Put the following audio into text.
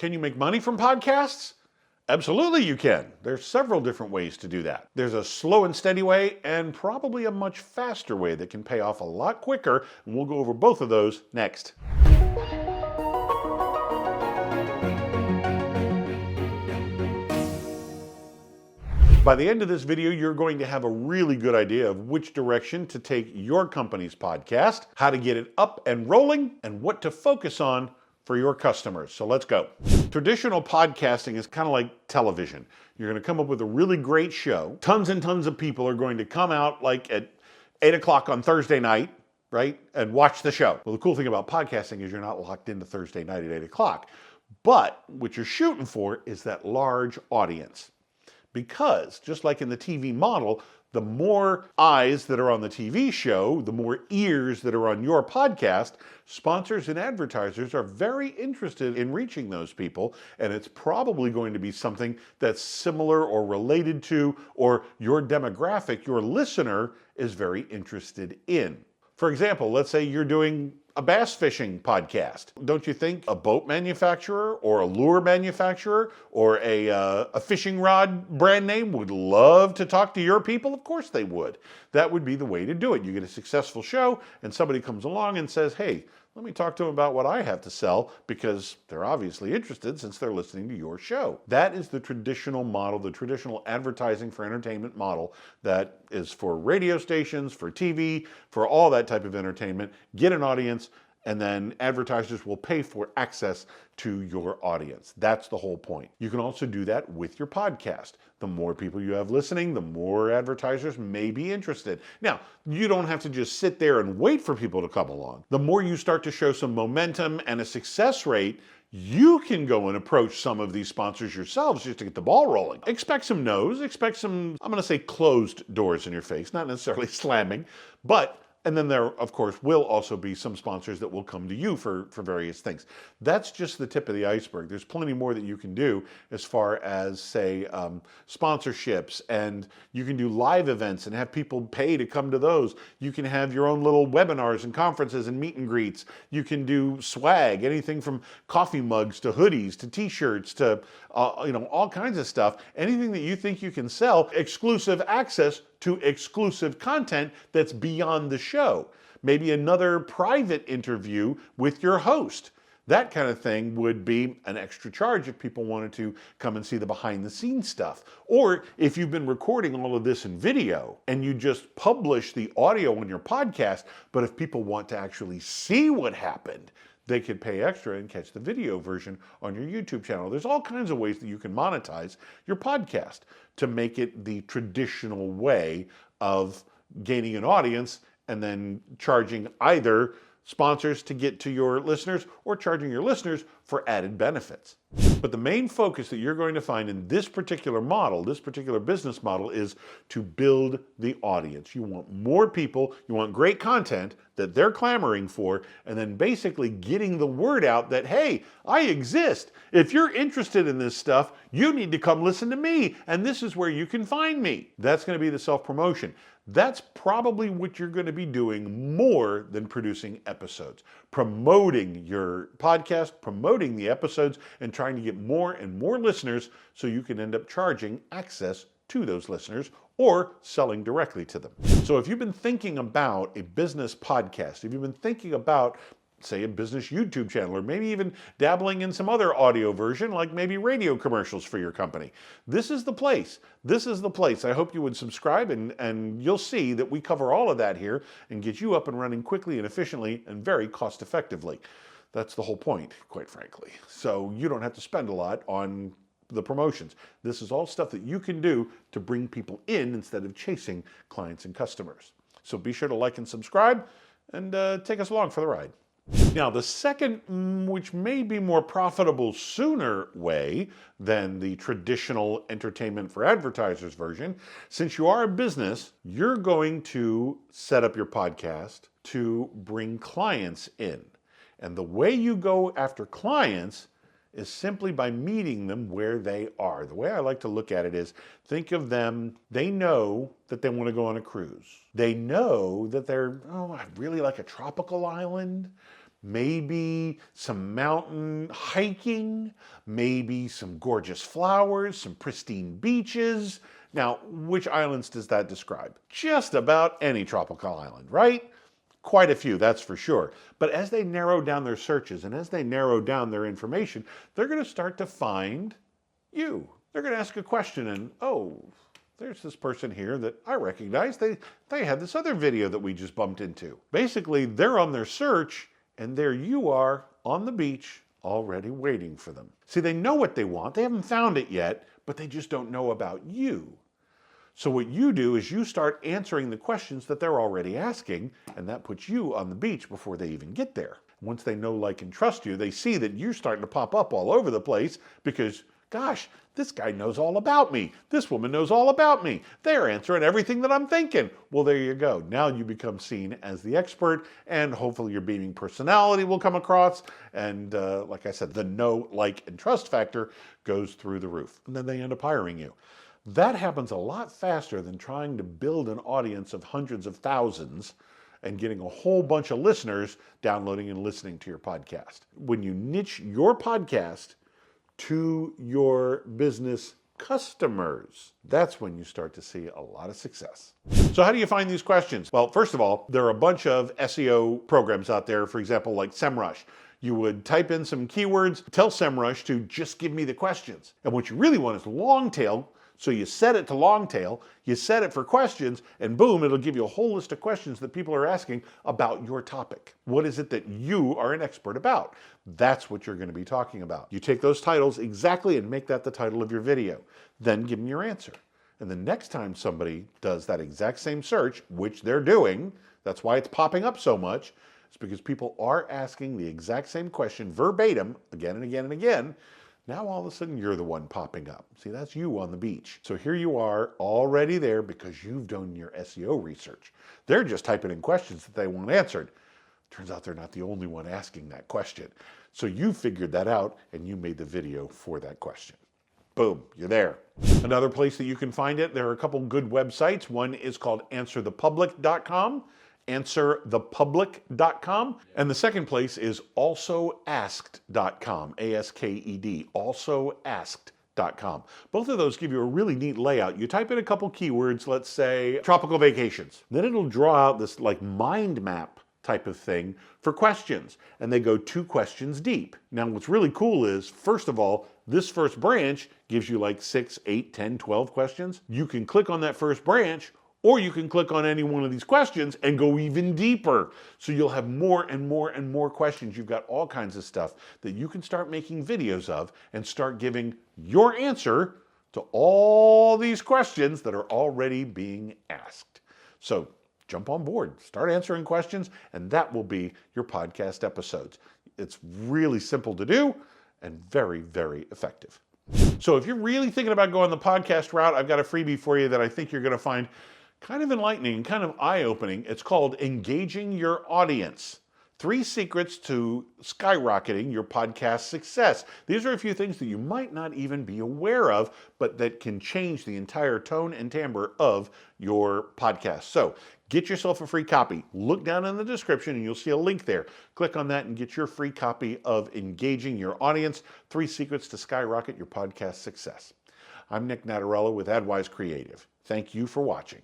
Can you make money from podcasts? Absolutely you can. There's several different ways to do that. There's a slow and steady way and probably a much faster way that can pay off a lot quicker, and we'll go over both of those next. By the end of this video, you're going to have a really good idea of which direction to take your company's podcast, how to get it up and rolling, and what to focus on for your customers. So let's go. Traditional podcasting is kind of like television. You're going to come up with a really great show. Tons and tons of people are going to come out like at 8 o'clock on Thursday night, right, and watch the show. Well, the cool thing about podcasting is you're not locked into Thursday night at 8 o'clock. But what you're shooting for is that large audience. Because, just like in the TV model, the more eyes that are on the TV show, the more ears that are on your podcast, sponsors and advertisers are very interested in reaching those people, and it's probably going to be something that's similar or related to, or your demographic, your listener, is very interested in. For example, let's say you're doing a bass fishing podcast. Don't you think a boat manufacturer or a lure manufacturer or a fishing rod brand name would love to talk to your people? Of course they would. That would be the way to do it. You get a successful show and somebody comes along and says, hey, let me talk to them about what I have to sell, because they're obviously interested since they're listening to your show. That is the traditional model, the traditional advertising for entertainment model that is for radio stations, for TV, for all that type of entertainment. Get an audience, and then advertisers will pay for access to your audience. That's the whole point. You can also do that with your podcast. The more people you have listening, the more advertisers may be interested. Now, you don't have to just sit there and wait for people to come along. The more you start to show some momentum and a success rate, you can go and approach some of these sponsors yourselves just to get the ball rolling. Expect some no's, expect some, I'm going to say closed doors in your face, not necessarily slamming, but and then there, of course, will also be some sponsors that will come to you for various things. That's just the tip of the iceberg. There's plenty more that you can do as far as, say, sponsorships, and you can do live events and have people pay to come to those. You can have your own little webinars and conferences and meet and greets. You can do swag, anything from coffee mugs to hoodies to t-shirts to all kinds of stuff. Anything that you think you can sell, exclusive access to exclusive content that's beyond the show. Maybe another private interview with your host. That kind of thing would be an extra charge if people wanted to come and see the behind the scenes stuff. Or if you've been recording all of this in video and you just publish the audio on your podcast, but if people want to actually see what happened, they could pay extra and catch the video version on your YouTube channel. There's all kinds of ways that you can monetize your podcast to make it the traditional way of gaining an audience and then charging either sponsors to get to your listeners or charging your listeners for added benefits. But the main focus that you're going to find in this particular model, this particular business model, is to build the audience. You want more people, you want great content that they're clamoring for, and then basically getting the word out that, hey, I exist. If you're interested in this stuff, you need to come listen to me, and this is where you can find me. That's going to be the self-promotion. That's probably what you're going to be doing more than producing episodes. Promoting your podcast, promoting the episodes, and trying to get more and more listeners so you can end up charging access to those listeners or selling directly to them. So if you've been thinking about a business podcast, if you've been thinking about, say, a business YouTube channel, or maybe even dabbling in some other audio version, like maybe radio commercials for your company, this is the place. This is the place. I hope you would subscribe, and you'll see that we cover all of that here and get you up and running quickly and efficiently and very cost effectively. That's the whole point, quite frankly. So you don't have to spend a lot on the promotions. This is all stuff that you can do to bring people in instead of chasing clients and customers. So be sure to like and subscribe, and take us along for the ride. Now, the second, which may be more profitable sooner way than the traditional entertainment for advertisers version, since you are a business, you're going to set up your podcast to bring clients in. And the way you go after clients is simply by meeting them where they are. The way I like to look at it is, think of them, they know that they want to go on a cruise. They know that they're, I'd really like a tropical island. maybe some mountain hiking, maybe some gorgeous flowers, some pristine beaches. Now, which islands does that describe? Just about any tropical island, right? Quite a few, that's for sure. But as they narrow down their searches and as they narrow down their information, they're going to start to find you. They're going to ask a question and, oh, there's this person here that I recognize. They had this other video that we just bumped into. Basically, they're on their search and there you are on the beach already waiting for them. See, they know what they want. They haven't found it yet, but they just don't know about you. So what you do is you start answering the questions that they're already asking, and that puts you on the beach before they even get there. Once they know, like, and trust you, they see that you're starting to pop up all over the place because, gosh, this guy knows all about me. This woman knows all about me. They're answering everything that I'm thinking. Well, there you go. Now you become seen as the expert, and hopefully your beaming personality will come across. And like I said, the know, like, and trust factor goes through the roof. And then they end up hiring you. That happens a lot faster than trying to build an audience of hundreds of thousands and getting a whole bunch of listeners downloading and listening to your podcast. When you niche your podcast to your business customers, that's when you start to see a lot of success. So how do you find these questions? Well, first of all, there are a bunch of SEO programs out there, for example, like SEMrush. You would type in some keywords, tell SEMrush to just give me the questions. And what you really want is long tail. So you set it to long tail, you set it for questions, and boom, it'll give you a whole list of questions that people are asking about your topic. What is it that you are an expert about? That's what you're going to be talking about. You take those titles exactly and make that the title of your video. Then give them your answer. And the next time somebody does that exact same search, which they're doing, that's why it's popping up so much, it's because people are asking the exact same question verbatim again and again and again. Now all of a sudden you're the one popping up. See, that's you on the beach. So here you are already there because you've done your SEO research. They're just typing in questions that they want answered. Turns out they're not the only one asking that question. So you figured that out and you made the video for that question. Boom, you're there. Another place that you can find it, there are a couple good websites. One is called answerthepublic.com. answerthepublic.com. And the second place is alsoasked.com, ASKED, alsoasked.com. Both of those give you a really neat layout. You type in a couple keywords, let's say tropical vacations. Then it'll draw out this like mind map type of thing for questions. And they go 2 questions deep. Now what's really cool is, first of all, this first branch gives you like 6, 8, 10, 12 questions. You can click on that first branch, or you can click on any one of these questions and go even deeper. So you'll have more and more and more questions. You've got all kinds of stuff that you can start making videos of and start giving your answer to all these questions that are already being asked. So jump on board, start answering questions, and that will be your podcast episodes. It's really simple to do and very, very effective. So if you're really thinking about going the podcast route, I've got a freebie for you that I think you're going to find kind of enlightening, kind of eye-opening. It's called Engaging Your Audience. 3 secrets to skyrocketing your podcast success. These are a few things that you might not even be aware of, but that can change the entire tone and timbre of your podcast. So get yourself a free copy. Look down in the description and you'll see a link there. Click on that and get your free copy of Engaging Your Audience, 3 secrets to skyrocket your podcast success. I'm Nic Natarella with AdWise Creative. Thank you for watching.